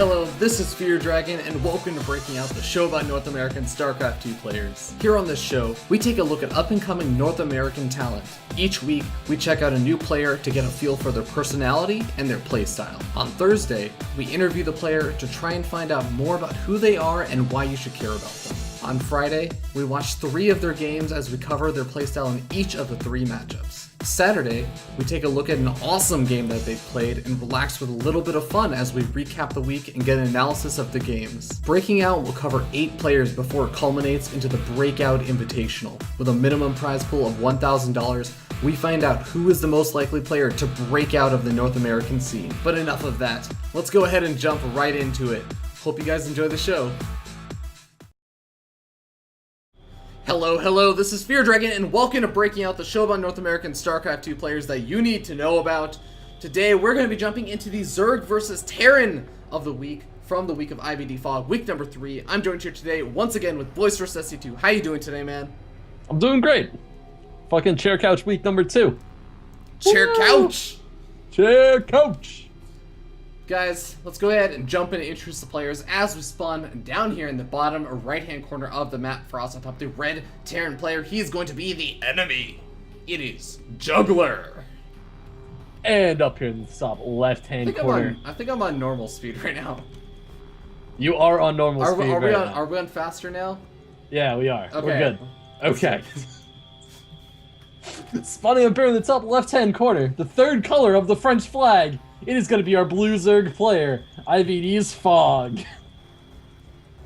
Hello, this is Fear Dragon, and welcome to Breaking Out, the show about North American StarCraft 2 players. Here on this show, we take a look at up-and-coming North American talent. Each week, we check out a new player to get a feel for their personality and their playstyle. On Thursday, we interview the player to try and find out more about who they are and why you should care about them. On Friday, we watch 3 of their games as we cover their playstyle in each of the 3 matchups. Saturday, we take a look at an awesome game that they've played and relax with a little bit of fun as we recap the week and get an analysis of the games. Breaking Out will cover 8 players before it culminates into the Breakout Invitational. With a minimum prize pool of $1,000, we find out who is the most likely player to break out of the North American scene. But enough of that. Let's go ahead and jump right into it. Hope you guys enjoy the show. Hello, this is Fear Dragon, and welcome to Breaking Out, the show about North American StarCraft 2 players that you need to know about. Today, we're going to be jumping into the Zerg versus Terran of the week from the week of IvD Phog, week number 3. I'm joined here today, once again, with Boisterous SC2. How you doing today, man? I'm doing great. Fucking Chair Couch week number 2. Chair Couch! Chair Couch! Guys, let's go ahead and jump in and introduce the players as we spawn down here in the bottom right-hand corner of the map. For us on top, the red Terran player, he is going to be the enemy. It is Juggler. And up here in the top left-hand corner. I think I'm on normal speed right now. You are on normal speed right now. Are we on faster now? Yeah, we are. Okay. We're good. Okay. Spawning up here in the top left-hand corner, the third color of the French flag. It is going to be our blue Zerg player, IvD Phog.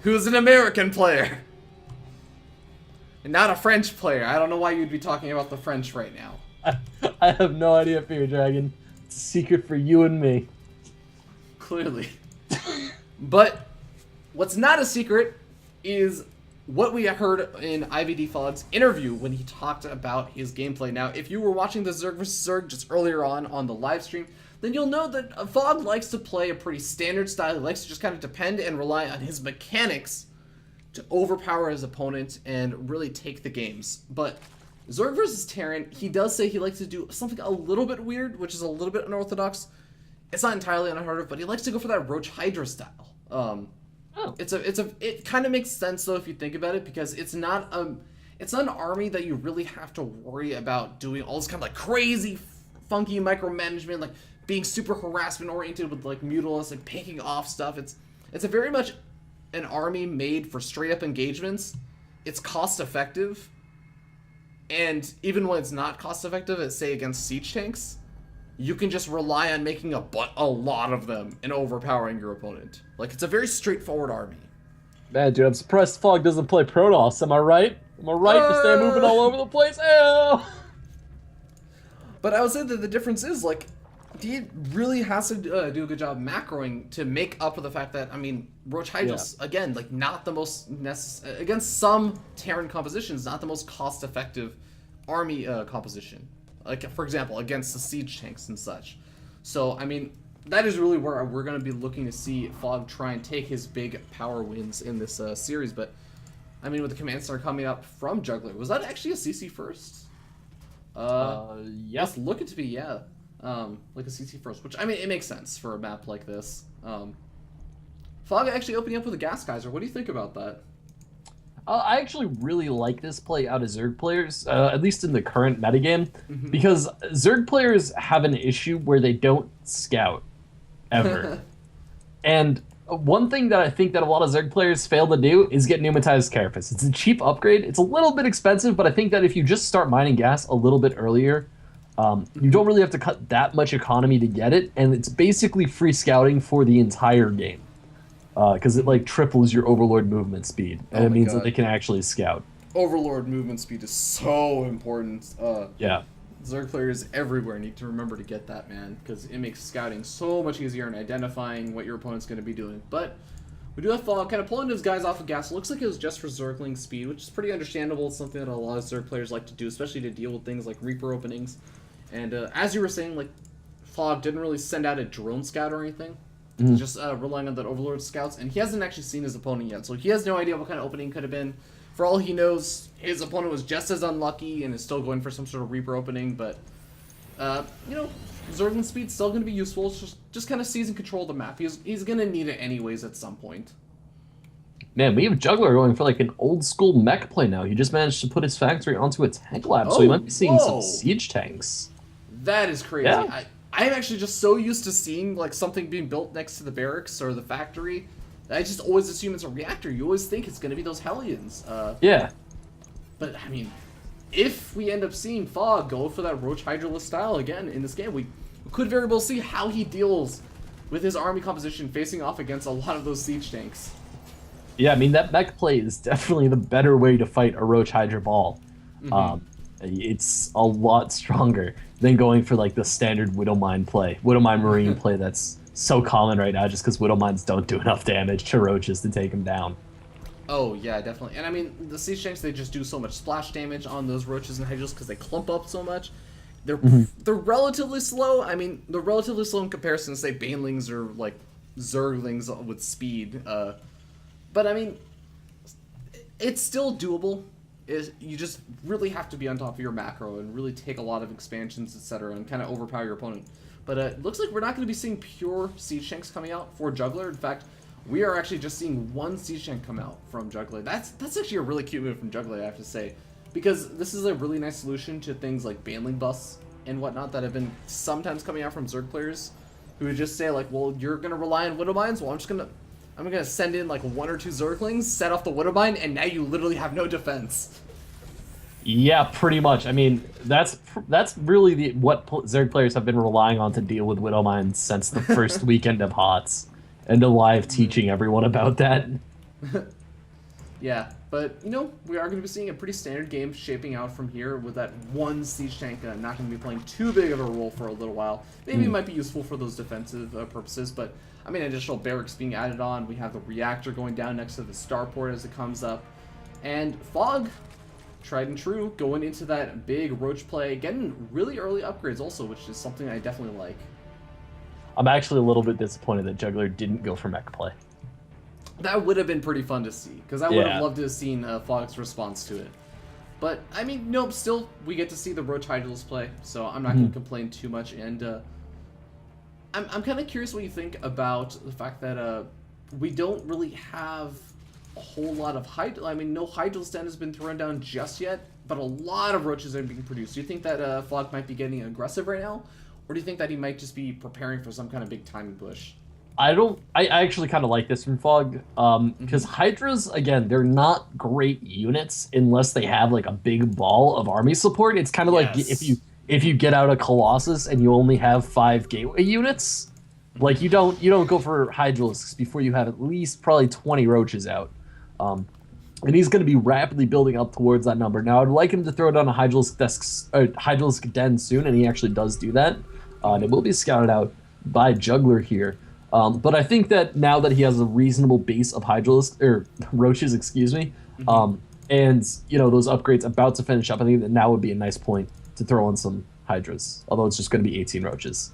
Who's an American player. And not a French player. I don't know why you'd be talking about the French right now. I have no idea, Fear Dragon. It's a secret for you and me. Clearly. But what's not a secret is what we heard in IvD Phog's interview when he talked about his gameplay. Now, if you were watching the Zerg vs. Zerg just earlier on the live stream, then you'll know that Phog likes to play a pretty standard style. He likes to just kind of depend and rely on his mechanics to overpower his opponent and really take the games. But Zerg vs. Terran, he does say he likes to do something a little bit weird, which is a little bit unorthodox. It's not entirely unheard of, but he likes to go for that Roach Hydra style. It kind of makes sense though if you think about it, because it's not an army that you really have to worry about doing all this kind of like crazy, funky micromanagement, like being super harassment oriented with like Mutalisk and picking off stuff. It's a very much an army made for straight up engagements. It's cost effective, and even when it's not cost effective, as say against siege tanks, you can just rely on making a lot of them and overpowering your opponent. Like, it's a very straightforward army. Man, dude, I'm surprised Phog doesn't play Protoss. Am I right? Am I right to stay moving all over the place? Ew! But I would say that the difference is, like, he really has to do a good job macroing to make up for the fact that, I mean, Roach Hydra's, again, like, not the most against some Terran compositions, not the most cost-effective army composition. Like, for example, against the siege tanks and such. So, I mean, that is really where we're going to be looking to see Phog try and take his big power wins in this series. But, I mean, with the command center coming up from Juggler, was that actually a CC first? Yes. Look it to be, yeah. Like a CC first, which, I mean, it makes sense for a map like this. Phog actually opening up with a Gas Geyser. What do you think about that? I actually really like this play out of Zerg players, at least in the current metagame, because Zerg players have an issue where they don't scout, ever. And one thing that I think that a lot of Zerg players fail to do is get Pneumatized Carapace. It's a cheap upgrade, it's a little bit expensive, but I think that if you just start mining gas a little bit earlier, you don't really have to cut that much economy to get it, and it's basically free scouting for the entire game. Because it like triples your Overlord movement speed, and it means that they can actually scout. Overlord movement speed is so important. Yeah. Zerg players everywhere need to remember to get that, man, because it makes scouting so much easier in identifying what your opponent's going to be doing. But we do have Phog kind of pulling his guys off of gas. It looks like it was just for Zergling speed, which is pretty understandable. It's something that a lot of Zerg players like to do, especially to deal with things like Reaper openings. And as you were saying, like, Phog didn't really send out a drone scout or anything. Just relying on that Overlord scouts, and he hasn't actually seen his opponent yet, so he has no idea what kind of opening could have been. For all he knows, his opponent was just as unlucky and is still going for some sort of Reaper opening, but You know, Zergling speed's still going to be useful. It's just kind of seizing control of the map. He's going to need it anyways at some point. Man, we have Juggler going for like an old school mech play now. He just managed to put his factory onto a tank lab, so he might be seeing some siege tanks. That is crazy. Yeah. I'm actually just so used to seeing like something being built next to the barracks or the factory. I just always assume it's a reactor. You always think it's going to be those Hellions. Yeah. But, I mean, if we end up seeing Phog go for that Roach Hydralisk style again in this game, we could very well see how he deals with his army composition facing off against a lot of those siege tanks. Yeah, I mean, that mech play is definitely the better way to fight a Roach Hydra ball. It's a lot stronger than going for like the standard Widowmine play. Widowmine Marine play that's so common right now just because Widowmines don't do enough damage to Roaches to take them down. Oh, yeah, definitely. And I mean, the siege tanks, they just do so much splash damage on those Roaches and Hydras because they clump up so much. They're relatively slow. I mean, they're relatively slow in comparison to, say, Banelings or, like, Zerglings with speed. But, I mean, it's still doable. You just really have to be on top of your macro and really take a lot of expansions, etc., and kind of overpower your opponent. But it looks like we're not going to be seeing pure siege tanks coming out for Juggler. In fact, we are actually just seeing one siege tank come out from Juggler. That's actually a really cute move from Juggler, I have to say, because this is a really nice solution to things like Baneling buffs and whatnot that have been sometimes coming out from Zerg players, who would just say like, well, you're gonna rely on Widowmines. Well, I'm gonna send in like 1 or 2 Zerglings, set off the Widowmine, and now you literally have no defense. Yeah, pretty much. I mean, that's really what Zerg players have been relying on to deal with Widowmines since the first weekend of HOTS, and alive teaching everyone about that. Yeah, but, you know, we are going to be seeing a pretty standard game shaping out from here with that one siege tank not going to be playing too big of a role for a little while. Maybe it might be useful for those defensive purposes, but, I mean, additional barracks being added on. We have the reactor going down next to the starport as it comes up. And Phog, tried and true, going into that big Roach play, getting really early upgrades also, which is something I definitely like. I'm actually a little bit disappointed that Juggler didn't go for mech play. That would have been pretty fun to see, because I would have loved to have seen Phog's response to it. But, I mean, nope, still, we get to see the Roach Hydralisk play, so I'm not going to complain too much, and I'm kind of curious what you think about the fact that we don't really have a whole lot of Hydra. I mean, no Hydralisk Den has been thrown down just yet, but a lot of Roaches are being produced. Do you think that Phog might be getting aggressive right now, or do you think that he might just be preparing for some kind of big timing push? I actually kind of like this from Phog, because Hydras, again, they're not great units unless they have like a big ball of army support. It's kind of like if you get out a Colossus and you only have 5 gateway units, like you don't go for Hydralisks before you have at least probably 20 Roaches out. And he's going to be rapidly building up towards that number. Now, I'd like him to throw down a Hydralisk Den soon, and he actually does do that. And it will be scouted out by Juggler here. But I think that now that he has a reasonable base of Roaches, and you know those upgrades about to finish up, I think that now would be a nice point to throw in some Hydras. Although it's just going to be 18 Roaches.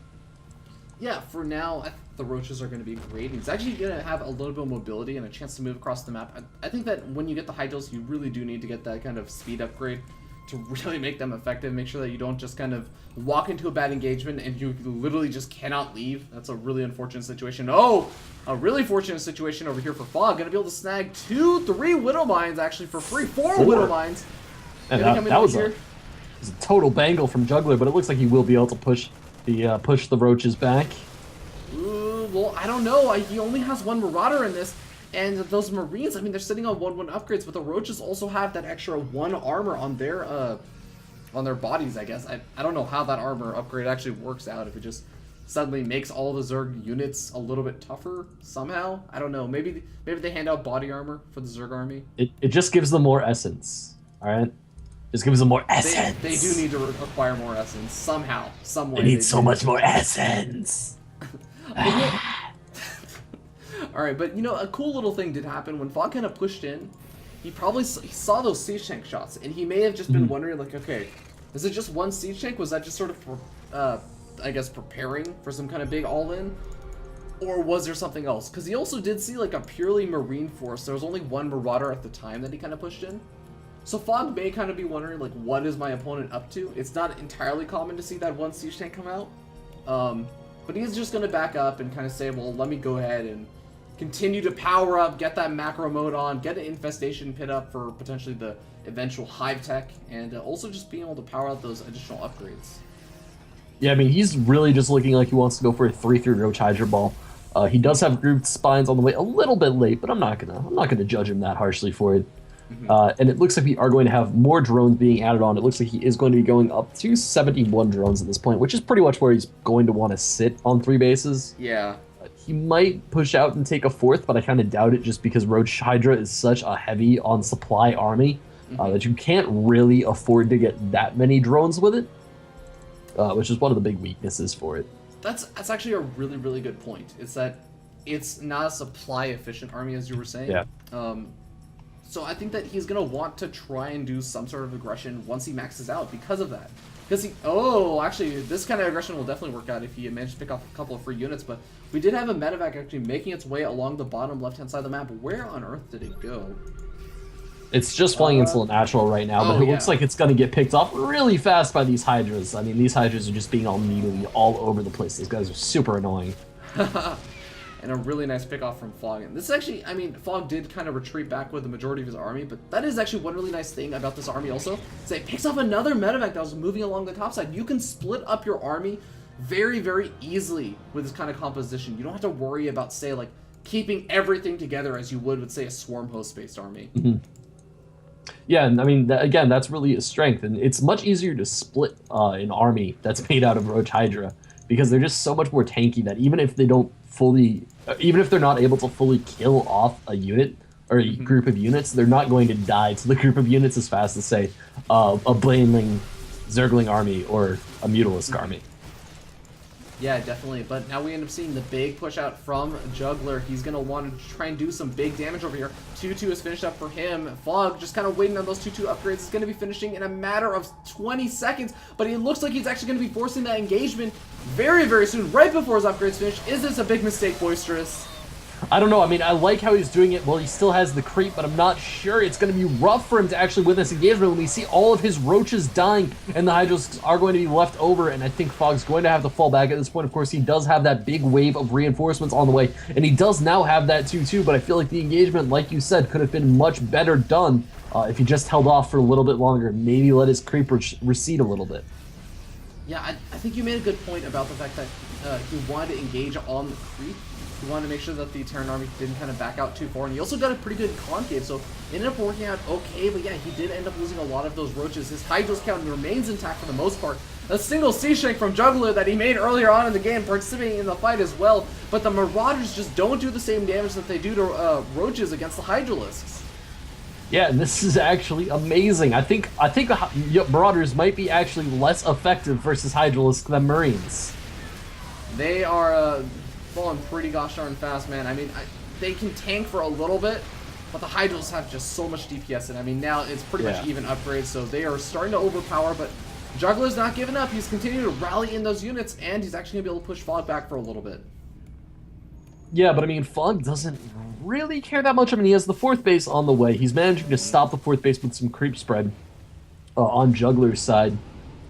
Yeah, for now, the Roaches are going to be great. He's actually going to have a little bit of mobility and a chance to move across the map. I think that when you get the Hydras, you really do need to get that kind of speed upgrade to really make them effective. Make sure that you don't just kind of walk into a bad engagement and you literally just cannot leave. That's a really unfortunate situation. Oh, a really fortunate situation over here for Phog. Going to be able to snag 2, 3 Widowmines actually for free. 4 Widowmines. And that was a total bangle from Juggler, but it looks like he will be able to push the Roaches back. Ooh, well, I don't know. He only has 1 Marauder in this. And those Marines, I mean, they're sitting on 1/1 upgrades, but the Roaches also have that extra 1 armor on their bodies, I guess. I don't know how that armor upgrade actually works out, if it just suddenly makes all the Zerg units a little bit tougher somehow. I don't know. Maybe they hand out body armor for the Zerg army. It just gives them more essence, all right? Just gives them more essence. They do need to acquire more essence somehow, some way. They need so much more essence. Alright, but you know, a cool little thing did happen when Phog kind of pushed in. He probably saw those siege tank shots, and he may have just been wondering, like, okay, is it just 1 siege tank? Was that just sort of, I guess, preparing for some kind of big all-in? Or was there something else? Because he also did see, like, a purely Marine force. There was only 1 Marauder at the time that he kind of pushed in. So Phog may kind of be wondering, like, what is my opponent up to? It's not entirely common to see that one siege tank come out. But he's just going to back up and kind of say, well, let me go ahead and continue to power up, get that macro mode on, get an infestation pit up for potentially the eventual hive tech, and also just being able to power out those additional upgrades. Yeah, I mean, he's really just looking like he wants to go for a 3-3 Roach Hydra ball. He does have grouped spines on the way a little bit late, but I'm not gonna judge him that harshly for it. And it looks like we are going to have more drones being added on. It looks like he is going to be going up to 71 drones at this point, which is pretty much where he's going to want to sit on 3 bases. Yeah. He might push out and take a 4th, but I kind of doubt it just because Roach Hydra is such a heavy on supply army that you can't really afford to get that many drones with it, which is one of the big weaknesses for it. That's actually a really, really good point. It's that it's not a supply efficient army, as you were saying. Yeah. So I think that he's going to want to try and do some sort of aggression once he maxes out because of that. Because actually, this kind of aggression will definitely work out if he managed to pick off a couple of free units, but we did have a medevac actually making its way along the bottom left-hand side of the map. Where on earth did it go? It's just flying into the natural right now, but it looks like it's going to get picked off really fast by these Hydras. I mean, these Hydras are just being all needly all over the place. These guys are super annoying. And a really nice pick-off from Phog. And this is actually, I mean, Phog did kind of retreat back with the majority of his army, but that is actually one really nice thing about this army also, is it picks off another medevac that was moving along the top side. You can split up your army very, very easily with this kind of composition. You don't have to worry about, say, like, keeping everything together as you would with, say, a swarm host-based army. Yeah, and I mean, again, that's really a strength, and it's much easier to split an army that's made out of Roach Hydra, because they're just so much more tanky that even if they don't fully, even if they're not able to fully kill off a unit or a group of units, they're not going to die to the group of units as fast as, say, a Blainling Zergling army or a Mutalisk army. Yeah, definitely. But now we end up seeing the big push out from Juggler. He's going to want to try and do some big damage over here. 2-2 is finished up for him. Phog just kind of waiting on those 2-2 upgrades. He's going to be finishing in a matter of 20 seconds. But it looks like he's actually going to be forcing that engagement very, very soon, right before his upgrades finish. Is this a big mistake, Boisterous? I don't know. I mean, I like how he's doing it while he still has the creep, but I'm not sure. It's going to be rough for him to actually win this engagement when we see all of his roaches dying and the Hydras are going to be left over, and I think Phog's going to have to fall back at this point. Of course, he does have that big wave of reinforcements on the way, and he does now have that 2-2, but I feel like the engagement, like you said, could have been much better done if he just held off for a little bit longer, maybe let his creep recede a little bit. Yeah, I think you made a good point about the fact that he wanted to engage on the creep. He wanted to make sure that the Terran army didn't kind of back out too far, and he also got a pretty good concave, so it ended up working out okay, but yeah, he did end up losing a lot of those roaches. His Hydros count remains intact for the most part. A single siege tank from Juggler that he made earlier on in the game, participating in the fight as well, but the Marauders just don't do the same damage that they do to roaches against the Hydralisks. Yeah, and this is actually amazing. I think the Marauders might be actually less effective versus Hydralisk than Marines. They are falling pretty gosh darn fast, man. I mean, they can tank for a little bit, but the Hydras have just so much DPS, and I mean, now it's pretty much even upgrades, so they are starting to overpower, but Juggler's not giving up. He's continuing to rally in those units, and he's actually going to be able to push Phog back for a little bit. Yeah, but I mean, Phog doesn't really care that much. I mean, he has the 4th base on the way. He's managing to stop the 4th base with some creep spread on Juggler's side.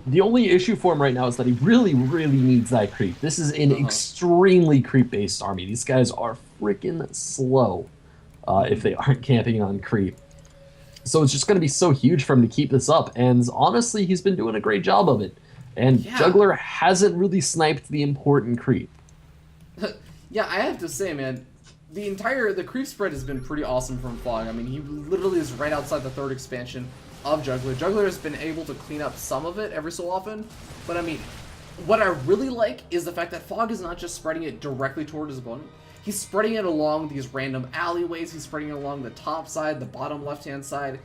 The only issue for him right now is that he really, really needs that creep. This is an extremely creep-based army. These guys are freaking slow if they aren't camping on creep. So it's just going to be so huge for him to keep this up. And honestly, he's been doing a great job of it. And Juggler hasn't really sniped the important creep. Yeah, I have to say, man, the creep spread has been pretty awesome from Phog. I mean, he literally is right outside the 3rd expansion of Juggler. Juggler has been able to clean up some of it every so often, but I mean, what I really like is the fact that Phog is not just spreading it directly toward his opponent. He's spreading it along these random alleyways. He's spreading it along the top side, the bottom left-hand side.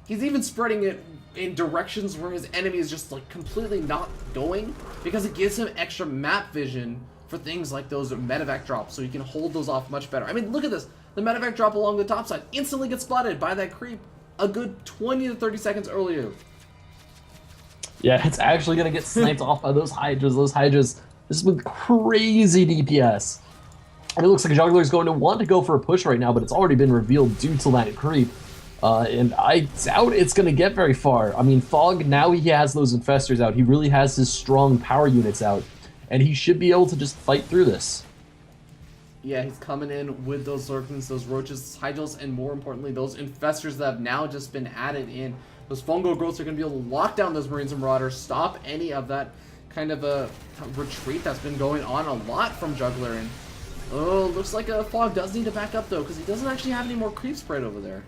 He's even spreading it in directions where his enemy is just like completely not going, because it gives him extra map vision for things like those medevac drops, so he can hold those off much better. I mean, look at this. The medevac drop along the top side instantly gets spotted by that creep a good 20 to 30 seconds earlier. Yeah, it's actually going to get sniped off by those Hydras. Those Hydras, this is with crazy DPS. And it looks like Juggler's going to want to go for a push right now, but it's already been revealed due to that creep. And I doubt it's going to get very far. I mean, Phog, now he has those infestors out. He really has his strong power units out. And he should be able to just fight through this. Yeah, he's coming in with those Zerglings, those Roaches, Hydros, and more importantly, those Infestors that have now just been added in. Those fungal growths are going to be able to lock down those Marines and Marauders, stop any of that kind of a retreat that's been going on a lot from Juggler. And oh, looks like Phog does need to back up though, because he doesn't actually have any more creep spread over there.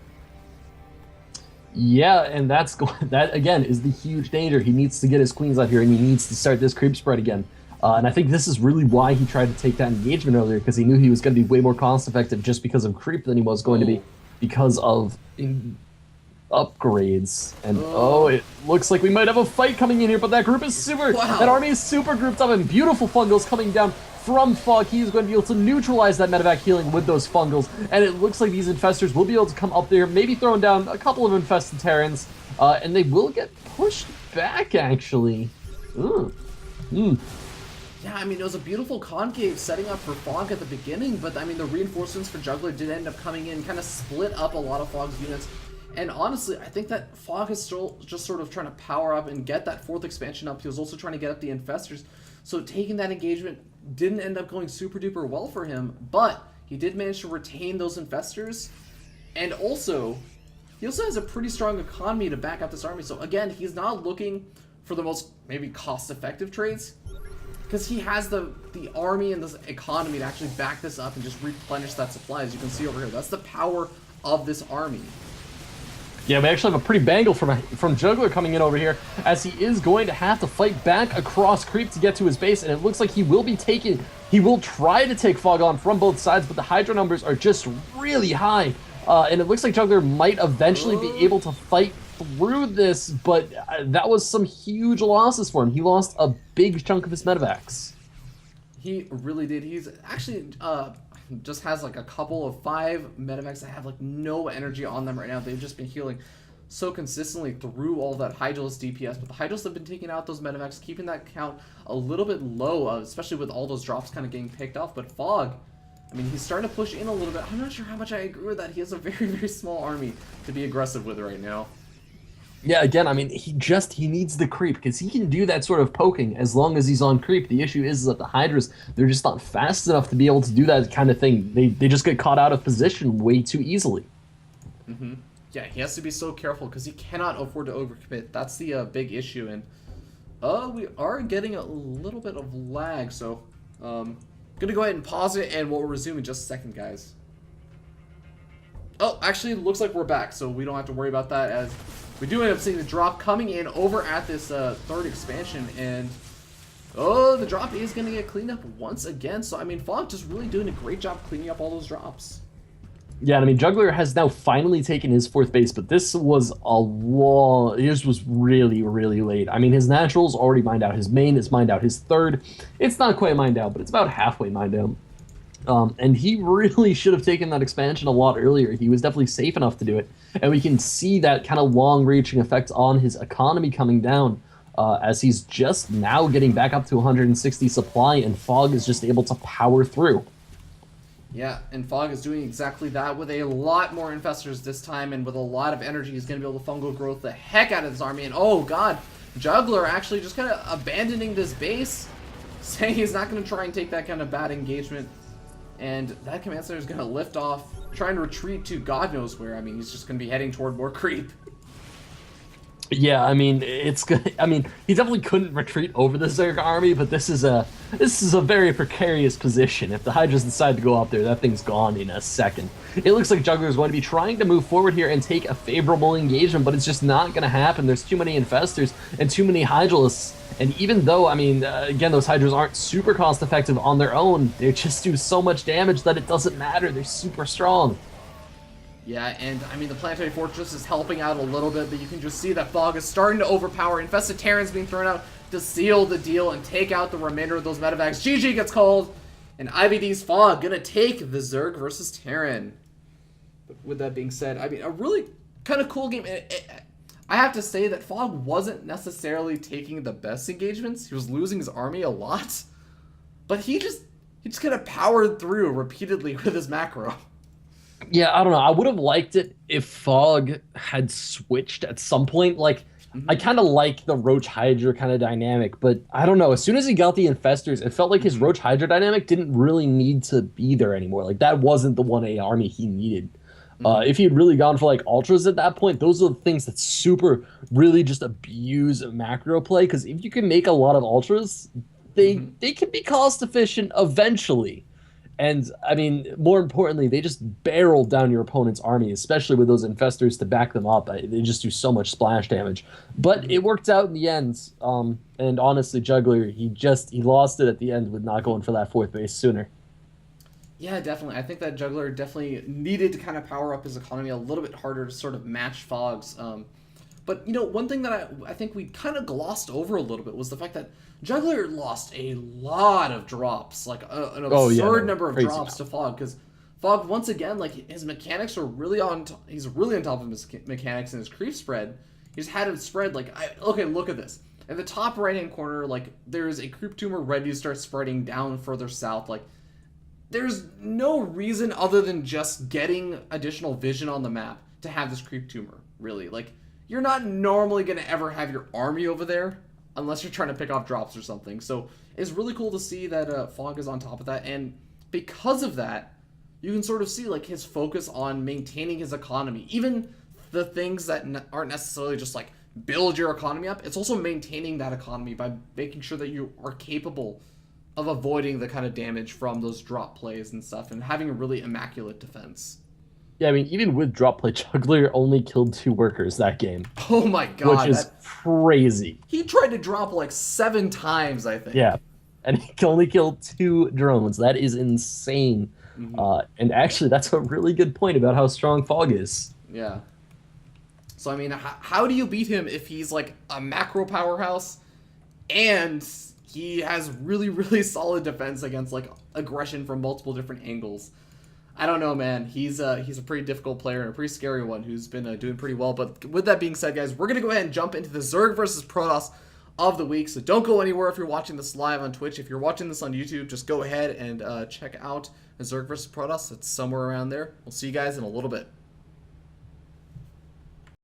Yeah, and that again is the huge danger. He needs to get his queens out here, and he needs to start this creep spread again. And I think this is really why he tried to take that engagement earlier, because he knew he was going to be way more cost effective just because of creep than he was going to be because of upgrades. And it looks like we might have a fight coming in here, but that group is super. Wow. That army is super grouped up, and beautiful fungals coming down from Phog. He's going to be able to neutralize that medevac healing with those fungals, and it looks like these infestors will be able to come up there, maybe throwing down a couple of infested Terrans, and they will get pushed back, actually. Yeah, I mean, it was a beautiful concave setting up for Phog at the beginning, but I mean, the reinforcements for Juggler did end up coming in, kind of split up a lot of Phog's units. And honestly, I think that Phog is still just sort of trying to power up and get that 4th expansion up. He was also trying to get up the Infestors. So taking that engagement didn't end up going super duper well for him, but he did manage to retain those Infestors. And also, he also has a pretty strong economy to back up this army. So again, he's not looking for the most maybe cost-effective trades, because he has the army and the economy to actually back this up and just replenish that supply, as you can see over here. That's the power of this army. Yeah, we actually have a pretty bangle from Juggler coming in over here, as he is going to have to fight back across creep to get to his base, and it looks like he will try to take Phog on from both sides, but the Hydra numbers are just really high, and it looks like Juggler might eventually be able to fight through this, but that was some huge losses for him. He lost a big chunk of his medevacs. He really did. He's actually just has like a couple of 5 medevacs that have like no energy on them right now. They've just been healing so consistently through all that Hydralis DPS, but the Hydralis have been taking out those medevacs, keeping that count a little bit low, especially with all those drops kind of getting picked off. But Phog, I mean, he's starting to push in a little bit. I'm not sure how much I agree with that. He has a very, very small army to be aggressive with right now. Yeah, again, I mean, he needs the creep, because he can do that sort of poking as long as he's on creep. The issue is that the Hydras, they're just not fast enough to be able to do that kind of thing. They just get caught out of position way too easily. Yeah, he has to be so careful, because he cannot afford to overcommit. That's the big issue, and we are getting a little bit of lag, so gonna go ahead and pause it, and we'll resume in just a second, guys. Oh, actually, it looks like we're back, so we don't have to worry about that, as we do end up seeing the drop coming in over at this 3rd expansion, and the drop is going to get cleaned up once again. So, I mean, Phog just really doing a great job cleaning up all those drops. Yeah, I mean, Juggler has now finally taken his 4th base, but this was this was really, really late. I mean, his natural's already mined out. His main is mined out. His 3rd, it's not quite mined out, but it's about halfway mined out. And he really should have taken that expansion a lot earlier. He was definitely safe enough to do it. And we can see that kind of long-reaching effect on his economy coming down, as he's just now getting back up to 160 supply, and Phog is just able to power through. Yeah, and Phog is doing exactly that with a lot more Infestors this time, and with a lot of energy. He's going to be able to fungal growth the heck out of this army. And oh god, Juggler actually just kind of abandoning this base, saying he's not going to try and take that kind of bad engagement. And that command center is going to lift off, trying to retreat to God knows where. I mean, he's just going to be heading toward more creep. Yeah, I mean, it's good. I mean, he definitely couldn't retreat over the Zerg army, but this is a very precarious position. If the Hydras decide to go up there, that thing's gone in a second. It looks like Juggler is going to be trying to move forward here and take a favorable engagement, but it's just not going to happen. There's too many Infestors and too many Hydralists. And even though, I mean, again, those Hydras aren't super cost-effective on their own, they just do so much damage that it doesn't matter. They're super strong. Yeah, and I mean, the Planetary Fortress is helping out a little bit, but you can just see that Phog is starting to overpower. Infested Terrans being thrown out to seal the deal and take out the remainder of those medevacs. GG gets called, and IvD's Phog gonna take the Zerg versus Terran. But with that being said, I mean, a really kind of cool game. I have to say that Phog wasn't necessarily taking the best engagements. He was losing his army a lot, but he just kind of powered through repeatedly with his macro. Yeah, I don't know. I would have liked it if Fog had switched at some point. Like, I Hmm. kind of like the Roach Hydra kind of dynamic, but I don't know. As soon as he got the Infestors, it felt like his Hmm. Roach Hydra dynamic didn't really need to be there anymore. Like, that wasn't the 1A army he needed. Hmm. If he had really gone for like ultras at that point, those are the things that super really just abuse macro play. Because if you can make a lot of ultras, Hmm. they can be cost efficient eventually. And I mean, more importantly, they just barrel down your opponent's army, especially with those infestors to back them up. They just do so much splash damage. But Hmm. it worked out in the end. And honestly, Juggler, he lost it at the end with not going for that fourth base sooner. Yeah, definitely. I think that Juggler definitely needed to kind of power up his economy a little bit harder to sort of match Fogg's. But one thing that I think we kind of glossed over a little bit was the fact that Juggler lost a lot of drops, like an Oh yeah, absurd no, number of crazy drops amount. to Fog, because Fog once again, like his mechanics are really on. He's really on top of his mechanics and his creep spread. He just had it spread like okay, look at this. At the top right hand corner, like there's a creep tumor ready to start spreading down further south, like there's no reason other than just getting additional vision on the map to have this creep tumor, really. Like, you're not normally going to ever have your army over there unless you're trying to pick off drops or something. So it's really cool to see that Fog is on top of that. And because of that, you can sort of see like his focus on maintaining his economy. Even the things that aren't necessarily just like build your economy up, it's also maintaining that economy by making sure that you are capable of avoiding the kind of damage from those drop plays and stuff and having a really immaculate defense. Yeah, I mean, even with drop play, Juggler only killed 2 workers that game, Oh my which god, is that crazy. he tried to drop like 7 times, I Yeah, think. and he can only kill 2 drones. That is insane. Hmm. And actually, that's a really good point about how strong Fog is. Yeah. So I mean, how do you beat him if he's like a macro powerhouse and he has really really solid defense against like aggression from multiple different angles? I don't know, man. He's a pretty difficult player and a pretty scary one who's been doing pretty well. But with that being said, guys, we're gonna go ahead and jump into the Zerg versus Protoss of the week. So don't go anywhere if you're watching this live on Twitch. If you're watching this on YouTube, just go ahead and check out the Zerg versus Protoss. It's somewhere around there. We'll see you guys in a little bit.